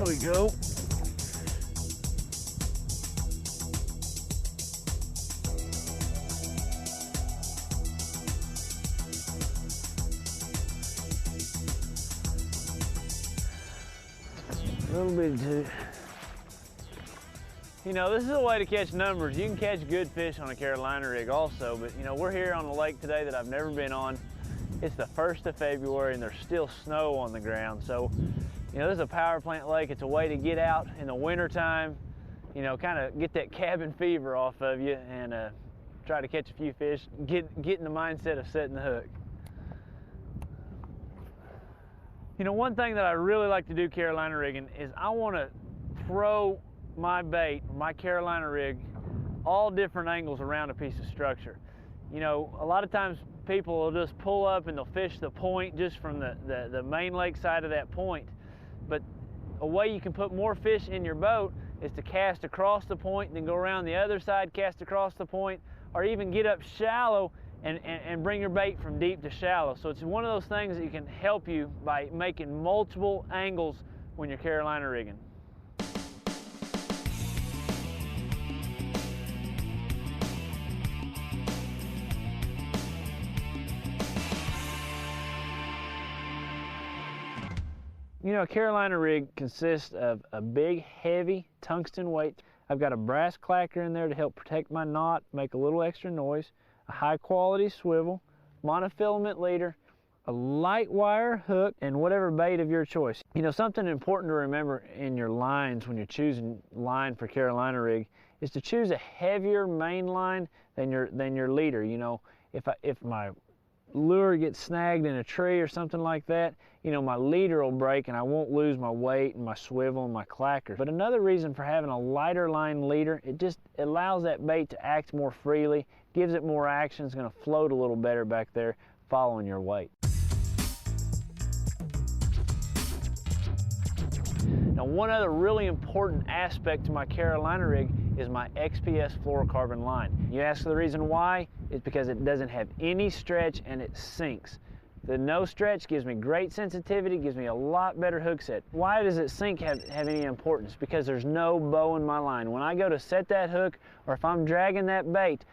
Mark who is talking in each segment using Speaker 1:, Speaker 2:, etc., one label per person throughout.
Speaker 1: we go. A little bit too. You know, this is a way to catch numbers. You can catch good fish on a Carolina rig also, but you know, we're here on a lake today that I've never been on. It's the 1st of February and there's still snow on the ground. So, you know, this is a power plant lake. It's a way to get out in the winter time, you know, kind of get that cabin fever off of you and try to catch a few fish, get in the mindset of setting the hook. You know, one thing that I really like to do Carolina rigging is I want to throw my bait, my Carolina rig, all different angles around a piece of structure. You know, a lot of times people will just pull up and they'll fish the point just from the main lake side of that point. But a way you can put more fish in your boat is to cast across the point and then go around the other side, cast across the point, or even get up shallow and bring your bait from deep to shallow. So it's one of those things that can help you by making multiple angles when you're Carolina rigging. You know, a Carolina rig consists of a big, heavy tungsten weight. I've got a brass clacker in there to help protect my knot, make a little extra noise, a high-quality swivel, monofilament leader, a light wire hook, and whatever bait of your choice. You know, something important to remember in your lines when you're choosing line for Carolina rig is to choose a heavier main line than your leader. You know, if my lure gets snagged in a tree or something like that, you know, my leader will break and I won't lose my weight and my swivel and my clacker. But another reason for having a lighter line leader, it just allows that bait to act more freely, gives it more action, it's going to float a little better back there following your weight. Now, one other really important aspect to my Carolina rig is my XPS fluorocarbon line. You ask the reason why? It's because it doesn't have any stretch and it sinks. The no stretch gives me great sensitivity, gives me a lot better hook set. Why does it sink have any importance? Because there's no bow in my line. When I go to set that hook, or if I'm dragging that bait,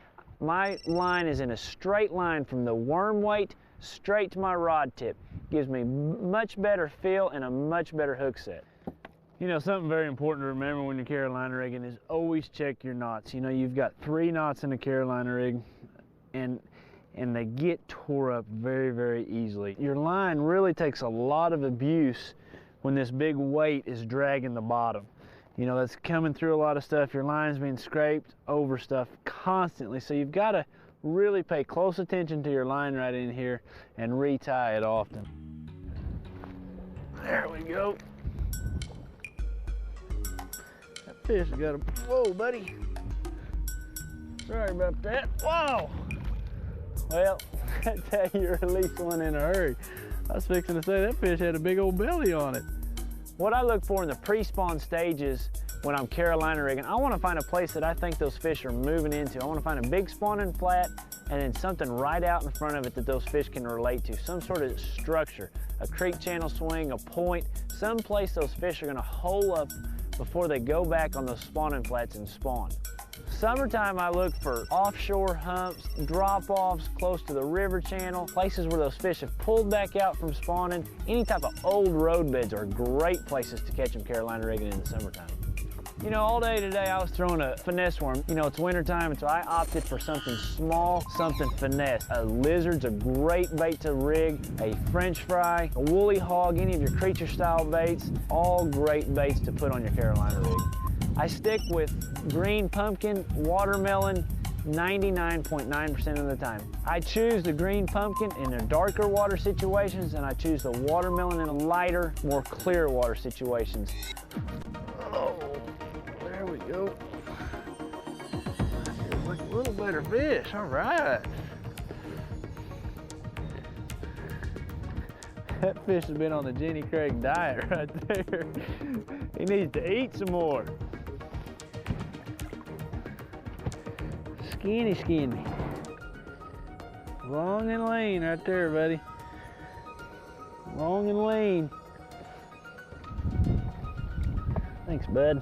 Speaker 1: my line is in a straight line from the worm weight straight to my rod tip. Gives me much better feel and a much better hook set. You know, something very important to remember when you're Carolina rigging is always check your knots. You know, you've got 3 knots in a Carolina rig and they get tore up very, very easily. Your line really takes a lot of abuse when this big weight is dragging the bottom. You know, that's coming through a lot of stuff. Your line's being scraped over stuff constantly. So you've got to really pay close attention to your line right in here and retie it often. There we go. That fish got a, whoa, buddy. Sorry about that. Whoa. Well, I tell you, you released one in a hurry. I was fixing to say that fish had a big old belly on it. What I look for in the pre-spawn stages when I'm Carolina rigging, I want to find a place that I think those fish are moving into. I want to find a big spawning flat and then something right out in front of it that those fish can relate to. Some sort of structure, a creek channel swing, a point, some place those fish are going to hole up before they go back on those spawning flats and spawn. Summertime, I look for offshore humps, drop-offs close to the river channel, places where those fish have pulled back out from spawning. Any type of old road beds are great places to catch them Carolina rigging in the summertime. You know, all day today I was throwing a finesse worm. You know, it's wintertime, and so I opted for something small, something finesse. A lizard's a great bait to rig, a French fry, a woolly hog, any of your creature style baits, all great baits to put on your Carolina rig. I stick with green pumpkin, watermelon, 99.9% of the time. I choose the green pumpkin in the darker water situations, and I choose the watermelon in the lighter, more clear water situations. Oh, there we go. Like a little better fish, all right. That fish has been on the Jenny Craig diet right there. He needs to eat some more. Skinny, skinny. Long and lean right there, buddy. Long and lean. Thanks, bud.